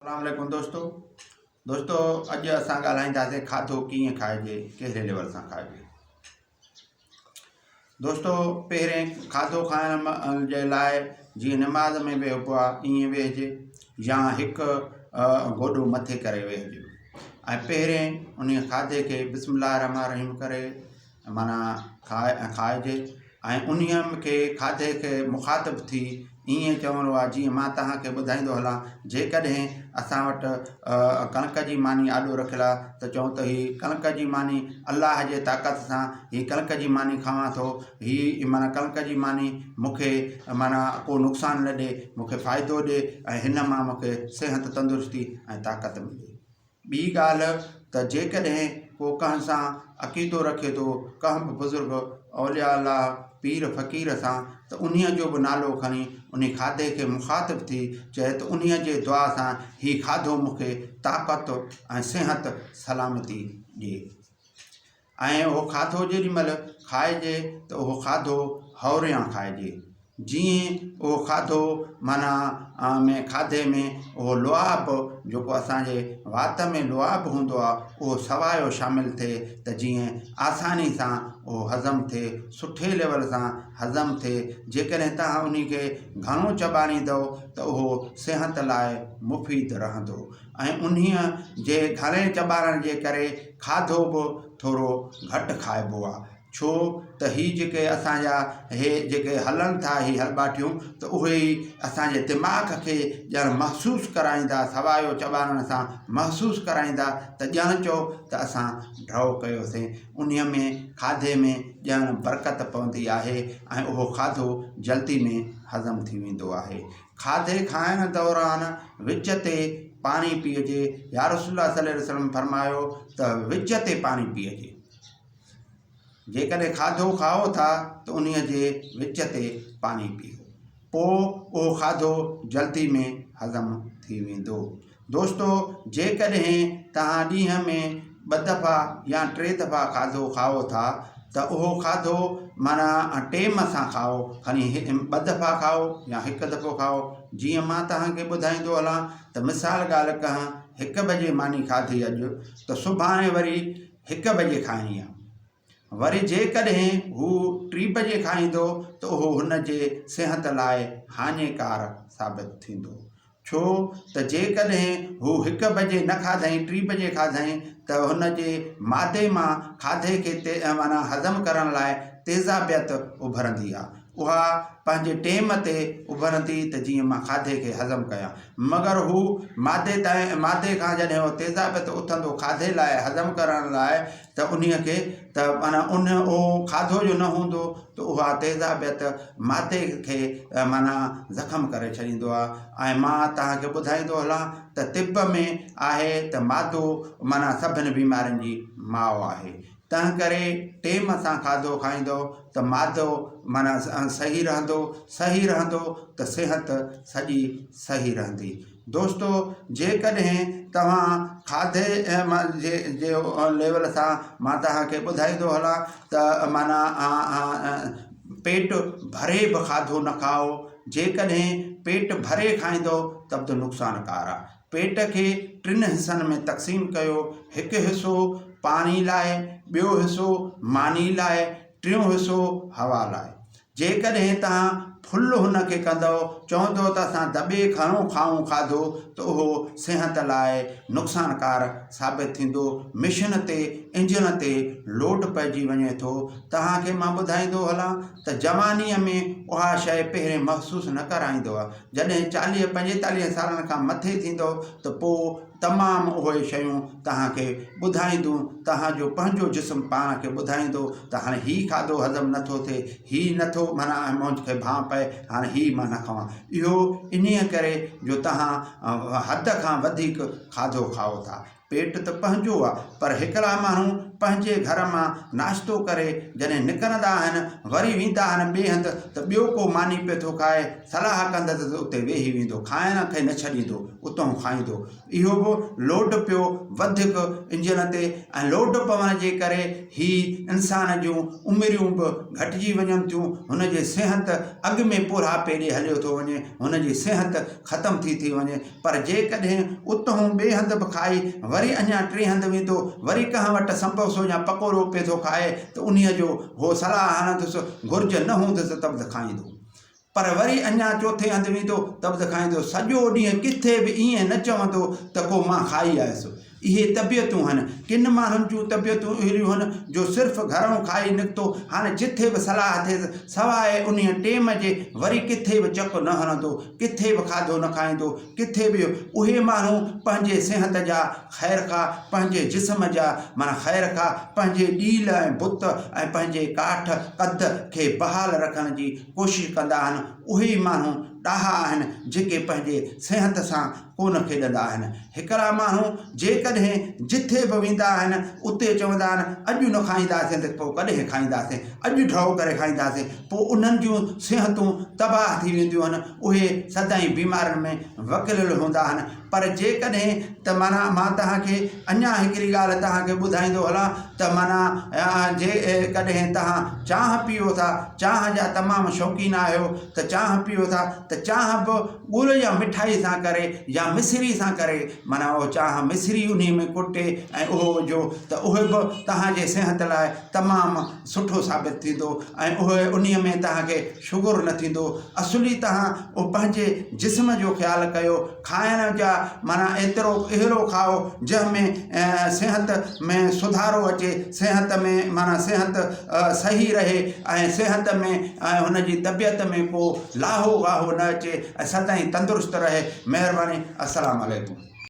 अस्सलाम वालेकुम दोस्तों अॼु असां ॻाल्हाईंदासीं खाधो कीअं खाइजे, कहिड़े लेवल सां खाइजे। दोस्तों पहिरें खाधो खाइण जे लाइ जीअं नमाज़ में वेहबो आहे ईअं वेहिजे या हिकु गोॾो मथे करे वेहिजे ऐं पहिरें उन खाधे खे बिस्मिल्लाह रहमान रहीम करे माना खाइजे ऐं उन खे खाधे खे मुखातिब थी ईअं चवणो आहे जीअं मां तव्हांखे ॿुधाईंदो हलां। जेकॾहिं असां वटि कणिक जी मानी आॾो रखियलु आहे त चऊं त हीअ कणिक जी मानी अलाह जे ताक़त सां हीअ कणिक जी मानी खावां थो, हीअ माना कणिक जी मानी मूंखे माना को नुक़सानु न ॾिए, मूंखे फ़ाइदो ॾिए ऐं हिन मां मूंखे सिहत तंदुरुस्ती ऐं ताक़त मिले। ॿी ॻाल्हि त जेकॾहिं को कंहिं सां अक़ीदो रखे थो, कंहिं बि बुज़ुर्ग औलिया अल्लाह पीर फ़क़ीर सां, त उन्हीअ जो बि नालो खणी उन खाधे खे मुखातिब थी चए त उन्हीअ जे दुआ सां हीउ खाधो मूंखे ताक़त ऐं सिहत सलामती ॾिए। ऐं उहो खाधो जेॾी महिल खाइजे त उहो खाधो हौरियां खाइजे। जीअं उहो खाधो माना में खाधे में उहो लुआब जेको असांजे वात में लुआब हूंदो आहे उहो सवायो शामिलु थिए त जीअं आसानी सां उहो हज़म थिए, सुठे लेवल सां हज़म थिए। जेकॾहिं तव्हां उन खे घणो चॿाड़ींदव त उहो सिहत लाइ मुफ़ीद रहंदो ऐं उन्हीअ जे घणे चॿारण जे करे खाधो बि थोरो घटि खाइबो आहे। छो त हीअ जेके असांजा जेके हलनि था हीअ हलबाटियूं त उहे ई असांजे दिमाग़ खे ॼण महसूसु कराईंदा, सवायो चॿारण सां महसूसु कराईंदा त ॼण चओ त असां ड्रॉ कयोसीं। उन में खाधे में ॼण बरकत पवंदी आहे ऐं उहो खाधो जल्दी में हज़म थी वेंदो आहे। खाधे खाइण दौरान विच ते पाणी पीअजे। या रसूलुल्लाह सल्लल्लाहु अलैहि वसल्लम फरमायो त विच ते पाणी पीअजे। जेकॾहिं खाधो खाओ था त उन्हीअ जे विच ते पाणी पीओ, पोइ उहो खाधो जल्दी में हज़म थी वेंदो। दोस्तों जेकॾहिं तव्हां ॾींहं में 2 दफ़ा या 3 दफ़ा खाधो खाओ था त उहो खाधो माना टेम सां खाओ, खणी 2 दफ़ा खाओ या 1 दफ़ो खाओ। जीअं मां तव्हांखे ॿुधाईंदो हलां त मिसाल ॻाल्हि कयां, 1 बजे मानी खाधी अॼु त सुभाणे वरी 1 बजे खाइणी आहे। वरी जेकॾहिं हू 3 बजे खाईंदो त उहो हुन जे सिहत लाइ हानिकार साबित थींदो। छो त जेकॾहिं हू 1 बजे न खाधई, 3 बजे खाधई त हुन जे मादे मां खाधे खे माना हज़म करण लाइ तेज़ाबियत उभरंदी आहे। उहा पंहिंजे टेम ते उभरंदी त जीअं मां खाधे खे हज़म कयां, मगर हू मादे खां जॾहिं उहो तेज़ाबियत उथंदो खाधे लाइ हज़म करण लाइ त उन्हीअ खे त माना उहो खाधो जो न हूंदो त उहा तेज़ाबियत मादे खे माना ज़ख़म करे छॾींदो आहे। ऐं मां तव्हांखे ॿुधाईंदो हलां त तिब में आहे त मादो माना सभिनी बीमारियुनि जी माउ आहे। तंहिं करे टेम सां खाधो खाईंदो त मादो माना सही रहंदो त सिहत सॼी सही रहंदी। दोस्तों जेकॾहिं तव्हां खाधे जे लेवल सां मां तव्हांखे ॿुधाईंदो हलां त माना पेट भरे बि खाधो न खाओ। जेकॾहिं पेट भरे खाईंदो त बि नुक़सानकार आहे। पेट खे 3 हिसनि में तक़सीम कयो, हिकु हिसो पाणी लाइ, ॿियो हिसो मानी लाइ, टियों हिसो हवा लाइ। जेकॾहिं तव्हां फुल हुन खे कंदव, चवंदो त असां दॿे खणो खाऊं खाधो, त उहो सिहत लाइ नुक़सानकार साबित थींदो। मिशन ते इंजन ते लोड पइजी वञे थो। तव्हांखे मां ॿुधाईंदो हलां त जवानीअ में उहा शइ पहिरें महसूसु न कराईंदो आहे। जॾहिं 40-45 सालनि खां मथे थींदो त पोइ तमामु उहे शयूं तव्हांखे ॿुधाईंदियूं, तव्हांजो पंहिंजो जिस्म पाण खे ॿुधाईंदो त हाणे हीउ खाधो हज़म नथो थिए, हीउ नथो माना मूंखे भांउ पए, हाणे हीउ मां न खावां। इहो इन्हीअ करे जो तव्हां हद खां वधीक खाधो खाओ था। पेट त पंहिंजो आहे, पर हिकिड़ा माण्हू पंहिंजे घर मां नाश्तो करे जॾहिं निकिरंदा आहिनि वरी वेंदा आहिनि ॿिए हंधि त ॿियो को मानी पियो थो खाए, सलाह कंदसि त उते वेही वेंदो, खाइण खे न छॾींदो, उतां खाईंदो। इहो बि लोड पियो वधीक इंजन ते, ऐं लोड पवण जे करे ही इंसान जूं उमिरियूं बि घटिजी वञनि थियूं, हुनजे सिहत अॻु में बुढ़ापे ॾे हलियो थो वञे, हुनजी सिहत ख़तमु थी वञे। पर जेकॾहिं उतां ॿिए हंधि बि खाई वरी अञा टे हंधि वेंदो, वरी कंहिं वटि संबोसो या पकोड़ो पियो थो खाए त उन्हीअ जो हो सलाह हणंदुसि, घुर्ज न हूंदुसि त बि खाईंदो, पर वरी अञा चोथे हंधि वेंदो त बि खाईंदो। सॼो ॾींहुं किथे बि ईअं न चवंदो त को मां खाई आयुसि। इहे तबियतूं आहिनि। किन माण्हुनि जूं तबियतूं अहिड़ियूं आहिनि जो सिर्फ़ु घरों खाई निकितो, हाणे जिथे बि सलाह थिएसि सवाइ उन टेम जे वरी किथे बि चक न हणंदो, किथे बि खाधो न खाईंदो, किथे बि। उहे माण्हू पंहिंजे सिहत जा ख़ैर खां, पंहिंजे जिस्म जा माना ख़ैर खां, पंहिंजे ॾील ऐं बुत ऐं पंहिंजे काठ कद खे बहाल रखण जी कोशिशि कंदा आहिनि। उहे माण्हू ॾाहा आहिनि जेके पंहिंजे सिहत सां कोन खेॾंदा आहिनि। हिकिड़ा माण्हू जेकॾहिं जिथे बि वेंदा आहिनि उते चवंदा आहिनि अॼु न खाईंदासीं त पोइ कॾहिं खाईंदासीं, अॼु ढओ करे खाईंदासीं, पोइ उन्हनि जूं सिहतूं तबाह थी वेंदियूं आहिनि, उहे सदाईं बीमारियुनि में वकिलियल हूंदा आहिनि। पर जेकॾहिं त माना मां तव्हांखे अञा हिकिड़ी ॻाल्हि तव्हांखे ॿुधाईंदो हलां त माना कॾहिं तव्हां चांहि पीओ था, चांहि जा तमामु शौक़ीन आहियो त चांहि पीओ था त चांहि बि ॻुड़ या मिठाई सां करे या मिश्री सां करे, माना उहो चांहि मिश्री उन में कुटे ऐं उहो विझो त उहे बि तव्हांजे सिहत लाइ तमामु सुठो साबित थींदो, ऐं उहे उन में तव्हांखे शुगर न थींदो। असुली तव्हां उहो पंहिंजे जिस्म जो ख़्यालु कयो, खाइण जा माना अहिड़ो खाओ जंहिंमें सिहत में सुधारो अचे, सिहत में माना सिहत सही रहे ऐं सिहत में ऐं हुनजी तबियत में को लाहो वाहो न अचे ऐं सदाईं तंदुरुस्त रहे। महिरबानी। अस्सलाम वालेकुम।